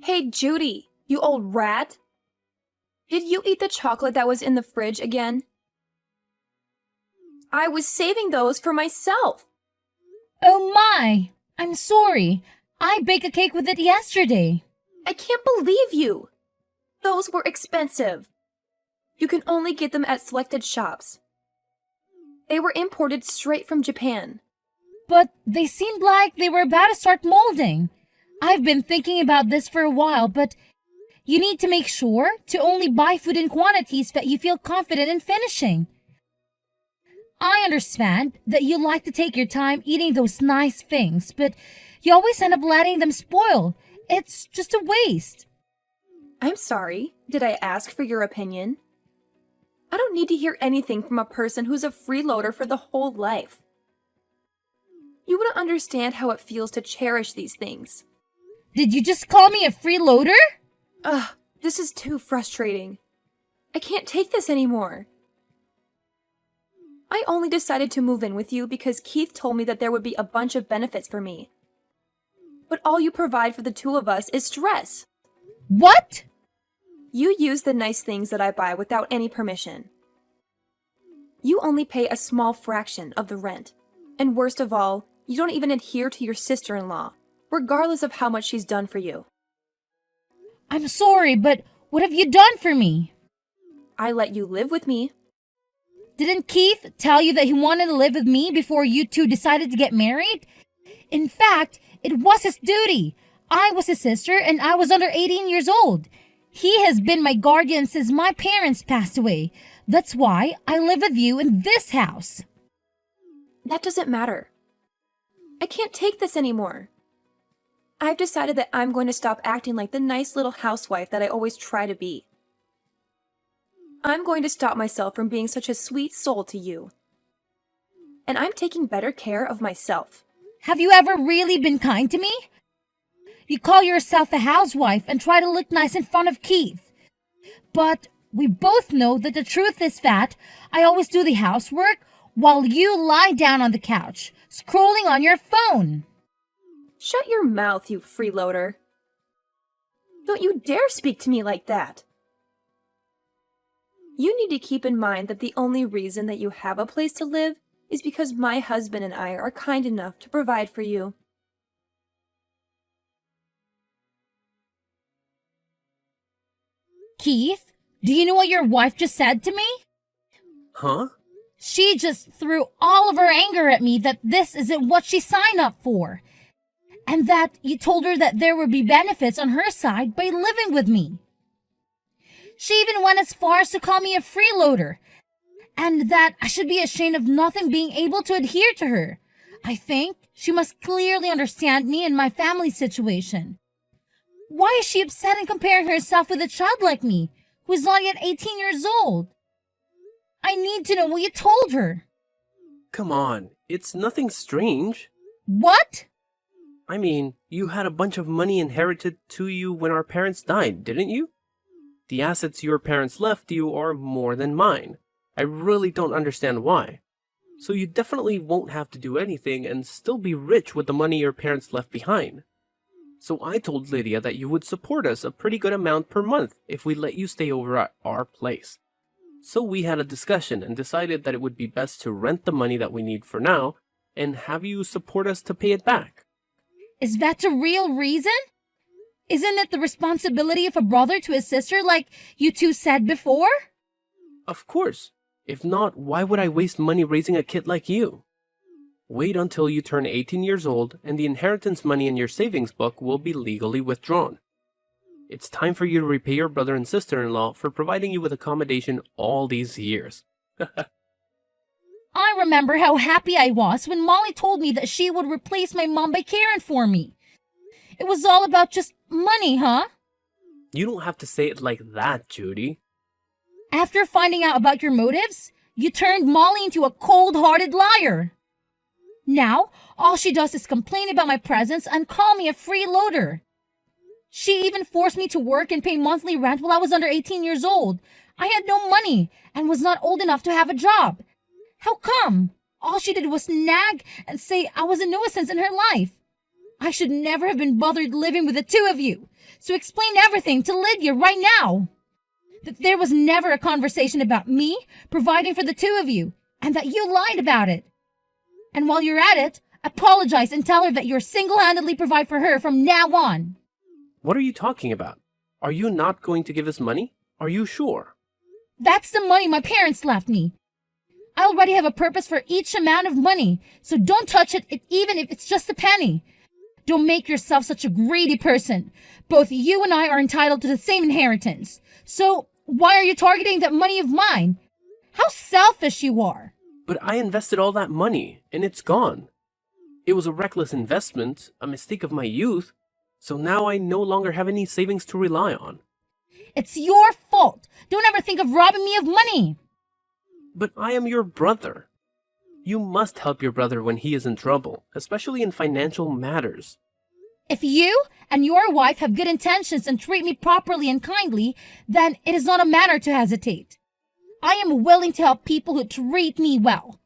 Hey, Judy, you old rat! Did you eat the chocolate that was in the fridge again? I was saving those for myself. Oh my! I'm sorry. I baked a cake with it yesterday. I can't believe you. Those were expensive. You can only get them at selected shops. They were imported straight from Japan. But they seemed like they were about to start molding. I've been thinking about this for a while, but you need to make sure to only buy food in quantities that you feel confident in finishing. I understand that you like to take your time eating those nice things, but you always end up letting them spoil. It's just a waste. I'm sorry. Did I ask for your opinion? I don't need to hear anything from a person who's a freeloader for the whole life. You wouldn't understand how it feels to cherish these things. Did you just call me a freeloader? Ugh, this is too frustrating. I can't take this anymore. I only decided to move in with you because Keith told me that there would be a bunch of benefits for me. But all you provide for the two of us is stress. What? You use the nice things that I buy without any permission. You only pay a small fraction of the rent. And worst of all, you don't even adhere to your sister-in-law, regardless of how much she's done for you. I'm sorry, but what have you done for me? I let you live with me. Didn't Keith tell you that he wanted to live with me before you two decided to get married? In fact, it was his duty. I was his sister and I was under 18 years old. He has been my guardian since my parents passed away. That's why I live with you in this house. That doesn't matter. I can't take this anymore. I've decided that I'm going to stop acting like the nice little housewife that I always try to be. I'm going to stop myself from being such a sweet soul to you. And I'm taking better care of myself. Have you ever really been kind to me? You call yourself a housewife and try to look nice in front of Keith. But we both know that the truth is that I always do the housework while you lie down on the couch, scrolling on your phone. Shut your mouth, you freeloader. Don't you dare speak to me like that. You need to keep in mind that the only reason that you have a place to live is because my husband and I are kind enough to provide for you. Keith, do you know what your wife just said to me? Huh? She just threw all of her anger at me that this isn't what she signed up for. And that you told her that there would be benefits on her side by living with me. She even went as far as to call me a freeloader. And that I should be ashamed of nothing being able to adhere to her. I think she must clearly understand me and my family situation. Why is she upset and comparing herself with a child like me, who is not yet 18 years old? I need to know what you told her. Come on, it's nothing strange. What? I mean, you had a bunch of money inherited to you when our parents died, didn't you? The assets your parents left you are more than mine. I really don't understand why. So you definitely won't have to do anything and still be rich with the money your parents left behind. So I told Lydia that you would support us a pretty good amount per month if we let you stay over at our place. So we had a discussion and decided that it would be best to rent the money that we need for now and have you support us to pay it back. Is that the real reason? Isn't it the responsibility of a brother to his sister like you two said before? Of course. If not, why would I waste money raising a kid like you? Wait until you turn 18 years old and the inheritance money in your savings book will be legally withdrawn. It's time for you to repay your brother and sister-in-law for providing you with accommodation all these years. I remember how happy I was when Molly told me that she would replace my mom by caring for me. It was all about just money, huh? You don't have to say it like that, Judy. After finding out about your motives, you turned Molly into a cold-hearted liar. Now, all she does is complain about my presence and call me a freeloader. She even forced me to work and pay monthly rent while I was under 18 years old. I had no money and was not old enough to have a job. How come? All she did was nag and say I was a nuisance in her life. I should never have been bothered living with the two of you. So explain everything to Lydia right now. That there was never a conversation about me providing for the two of you, and that you lied about it. And while you're at it, apologize and tell her that you're single-handedly provide for her from now on. What are you talking about? Are you not going to give us money? Are you sure? That's the money my parents left me. I already have a purpose for each amount of money, so don't touch it even if it's just a penny. Don't make yourself such a greedy person. Both you and I are entitled to the same inheritance. So why are you targeting that money of mine? How selfish you are. But I invested all that money, and it's gone. It was a reckless investment, a mistake of my youth, so now I no longer have any savings to rely on. It's your fault. Don't ever think of robbing me of money. But I am your brother. You must help your brother when he is in trouble, especially in financial matters. If you and your wife have good intentions and treat me properly and kindly, then it is not a matter to hesitate. I am willing to help people who treat me well.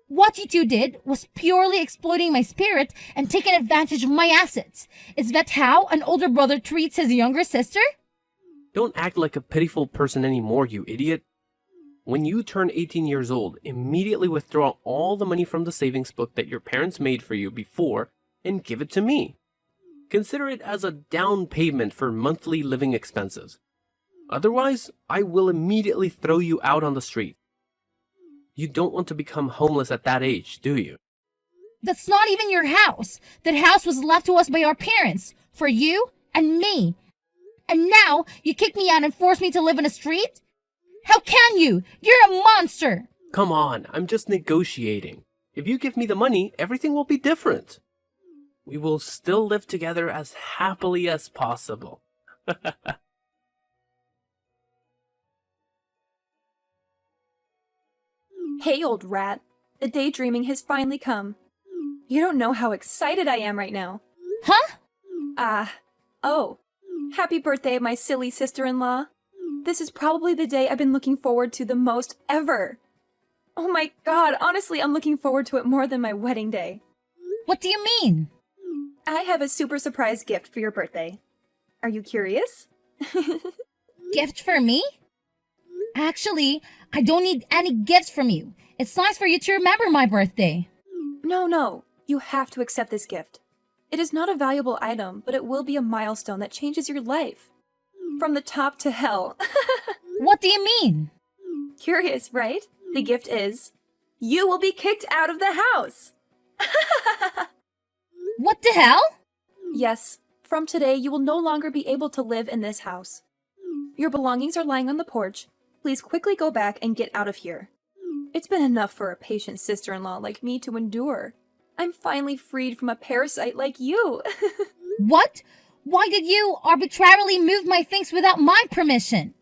What you two did was purely exploiting my spirit and taking advantage of my assets. Is that how an older brother treats his younger sister? Don't act like a pitiful person anymore, you idiot. When you turn 18 years old, immediately withdraw all the money from the savings book that your parents made for you before and give it to me. Consider it as a down payment for monthly living expenses. Otherwise, I will immediately throw you out on the street. You don't want to become homeless at that age, do you? That's not even your house. That house was left to us by our parents, for you and me. And now you kick me out and force me to live in a street? How can you? You're a monster! Come on, I'm just negotiating. If you give me the money, everything will be different. We will still live together as happily as possible. Hey, old rat. The daydreaming has finally come. You don't know how excited I am right now. Huh? Oh. Happy birthday, my silly sister-in-law. This is probably the day I've been looking forward to the most ever. Oh my god, honestly, I'm looking forward to it more than my wedding day. What do you mean? I have a super surprise gift for your birthday. Are you curious? Gift for me? Actually, I don't need any gifts from you. It's nice for you to remember my birthday. No. You have to accept this gift. It is not a valuable item, but it will be a milestone that changes your life. From the top to hell. What do you mean? Curious, right? The gift is, you will be kicked out of the house. What the hell? Yes, from today you will no longer be able to live in this house. Your belongings are lying on the porch. Please quickly go back and get out of here. It's been enough for a patient sister-in-law like me to endure. I'm finally freed from a parasite like you. What? Why did you arbitrarily move my things without my permission?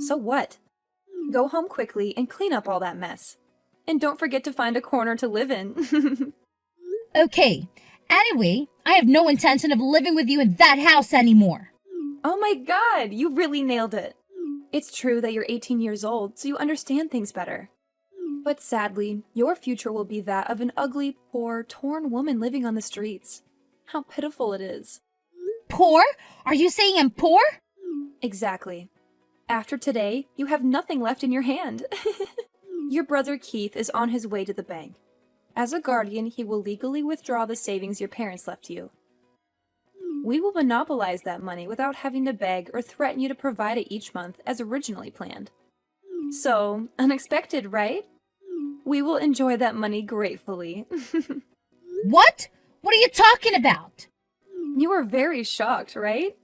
So what? Go home quickly and clean up all that mess. And don't forget to find a corner to live in. Okay. Anyway, I have no intention of living with you in that house anymore. Oh my god, you really nailed it. It's true that you're 18 years old, so you understand things better. But sadly, your future will be that of an ugly, poor, torn woman living on the streets. How pitiful it is. Poor? Are you saying I'm poor? Exactly. After today, you have nothing left in your hand. Your brother Keith is on his way to the bank. As a guardian, he will legally withdraw the savings your parents left you. We will monopolize that money without having to beg or threaten you to provide it each month as originally planned. So, unexpected, right? We will enjoy that money gratefully. What? What are you talking about? You were very shocked, right?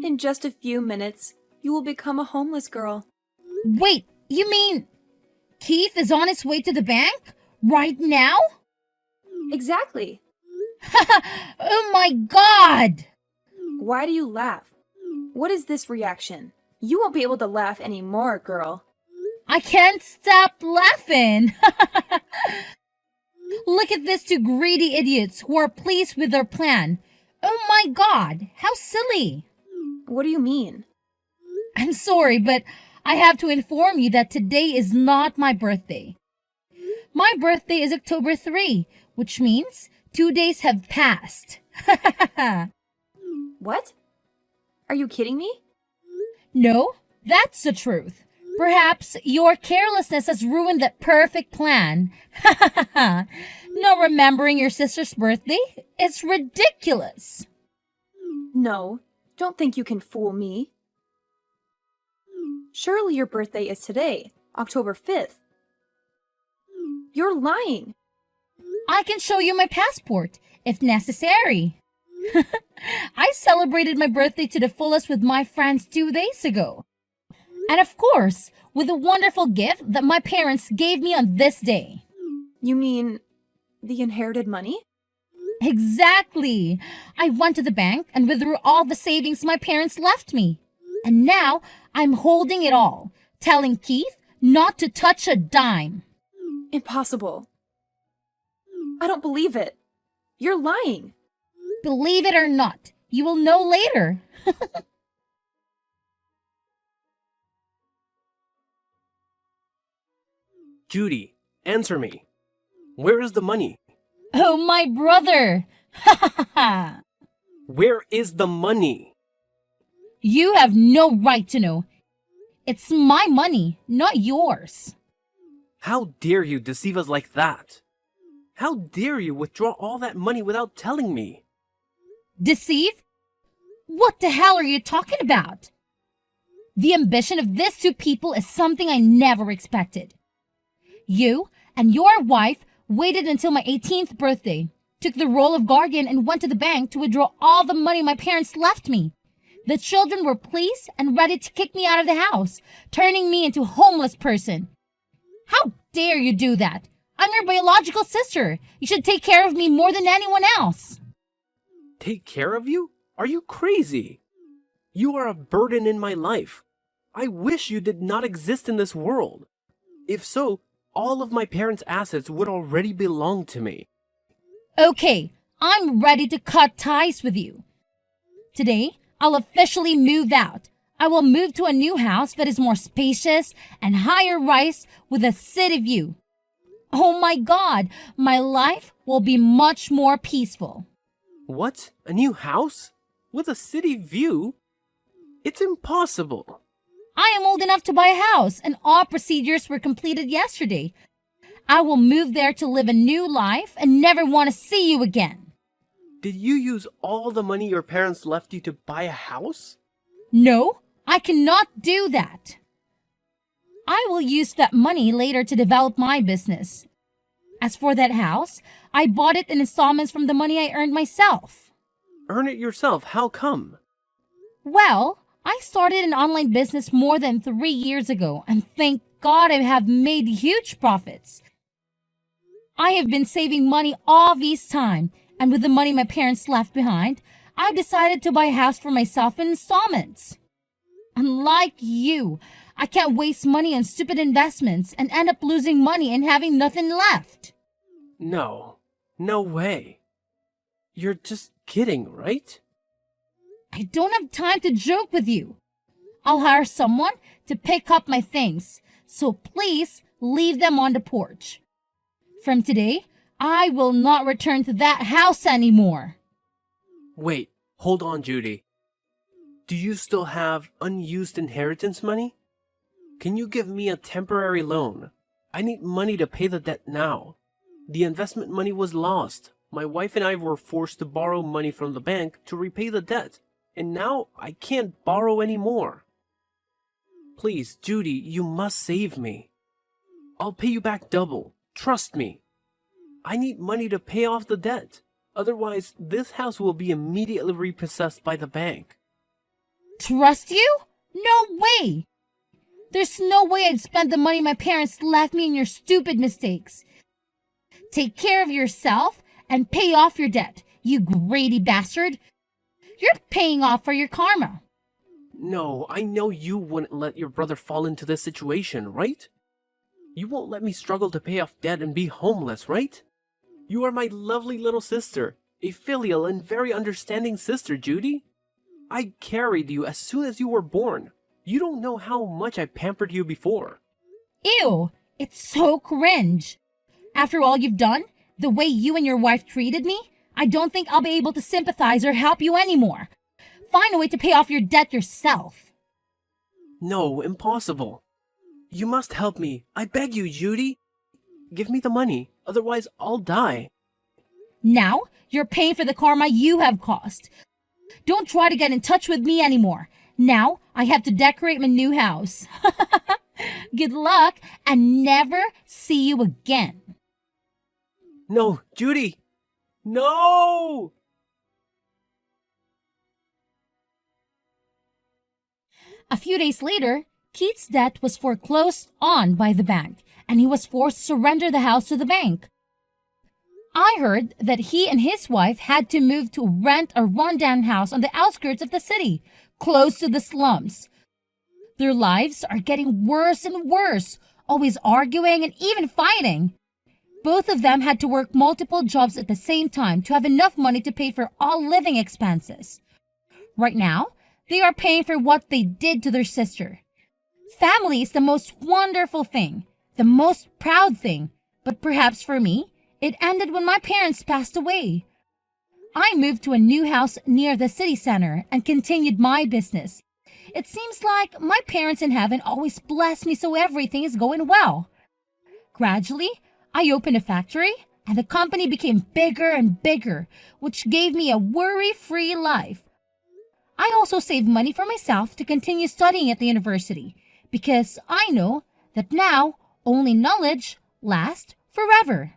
In just a few minutes, you will become a homeless girl. Wait, you mean Keith is on his way to the bank? Right now? Exactly. Oh my god! Why do you laugh? What is this reaction? You won't be able to laugh anymore, girl. I can't stop laughing. Look at these two greedy idiots who are pleased with their plan. Oh my god, how silly. What do you mean? I'm sorry, but I have to inform you that today is not my birthday. My birthday is October 3, which means 2 days have passed. What? Are you kidding me? No, that's the truth. Perhaps your carelessness has ruined that perfect plan. Not remembering your sister's birthday? It's ridiculous. No, don't think you can fool me. Surely your birthday is today, October 5th. You're lying. I can show you my passport, if necessary. I celebrated my birthday to the fullest with my friends 2 days ago. And of course, with a wonderful gift that my parents gave me on this day. You mean the inherited money? Exactly. I went to the bank and withdrew all the savings my parents left me. And now I'm holding it all, telling Keith not to touch a dime. Impossible. I don't believe it. You're lying. Believe it or not, you will know later. Judy, answer me. Where is the money? Oh, my brother. Where is the money? You have no right to know. It's my money, not yours. How dare you deceive us like that? How dare you withdraw all that money without telling me? Deceive? What the hell are you talking about? The ambition of these two people is something I never expected. You and your wife waited until my 18th birthday, took the role of guardian, and went to the bank to withdraw all the money my parents left me. The children were pleased and ready to kick me out of the house, turning me into a homeless person. How dare you do that? I'm your biological sister. You should take care of me more than anyone else. Take care of you? Are you crazy? You are a burden in my life. I wish you did not exist in this world. If so, all of my parents' assets would already belong to me. Okay, I'm ready to cut ties with you. Today, I'll officially move out. I will move to a new house that is more spacious and higher rise with a city view. Oh my God, my life will be much more peaceful. What? A new house? With a city view? It's impossible. I am old enough to buy a house, and all procedures were completed yesterday. I will move there to live a new life and never want to see you again. Did you use all the money your parents left you to buy a house? No, I cannot do that. I will use that money later to develop my business. As for that house, I bought it in installments from the money I earned myself. Earn it yourself. How come? Well, I started an online business more than 3 years ago, and thank God I have made huge profits. I have been saving money all this time, and with the money my parents left behind, I decided to buy a house for myself in installments. Unlike you, I can't waste money on stupid investments and end up losing money and having nothing left. No way. You're just kidding, right? I don't have time to joke with you. I'll hire someone to pick up my things, so please leave them on the porch. From today, I will not return to that house anymore. Wait, hold on, Judy. Do you still have unused inheritance money? Can you give me a temporary loan? I need money to pay the debt now. The investment money was lost. My wife and I were forced to borrow money from the bank to repay the debt, and now I can't borrow any more. Please, Judy, you must save me. I'll pay you back double. Trust me. I need money to pay off the debt. Otherwise, this house will be immediately repossessed by the bank. Trust you? No way! There's no way I'd spend the money my parents left me in your stupid mistakes. Take care of yourself and pay off your debt, you greedy bastard. You're paying off for your karma. No, I know you wouldn't let your brother fall into this situation, right? You won't let me struggle to pay off debt and be homeless, right? You are my lovely little sister, a filial and very understanding sister, Judy. I carried you as soon as you were born. You don't know how much I pampered you before. Ew, it's so cringe. After all you've done, The way you and your wife treated me, I don't think I'll be able to sympathize or help you anymore. Find a way to pay off your debt yourself. No, impossible. You must help me. I beg you, Judy. Give me the money, otherwise I'll die. Now, you're paying for the karma you have caused. Don't try to get in touch with me anymore. Now, I have to decorate my new house. Good luck, and never see you again. No, Judy! No! A few days later, Keith's debt was foreclosed on by the bank, and he was forced to surrender the house to the bank. I heard that he and his wife had to move to rent a rundown house on the outskirts of the city, close to the slums. Their lives are getting worse and worse, always arguing and even fighting. Both of them had to work multiple jobs at the same time to have enough money to pay for all living expenses. Right now, they are paying for what they did to their sister. Family is the most wonderful thing, the most proud thing, but perhaps for me, it ended when my parents passed away. I moved to a new house near the city center and continued my business. It seems like my parents in heaven always bless me so everything is going well. Gradually, I opened a factory and the company became bigger and bigger, which gave me a worry-free life. I also saved money for myself to continue studying at the university because I know that now only knowledge lasts forever.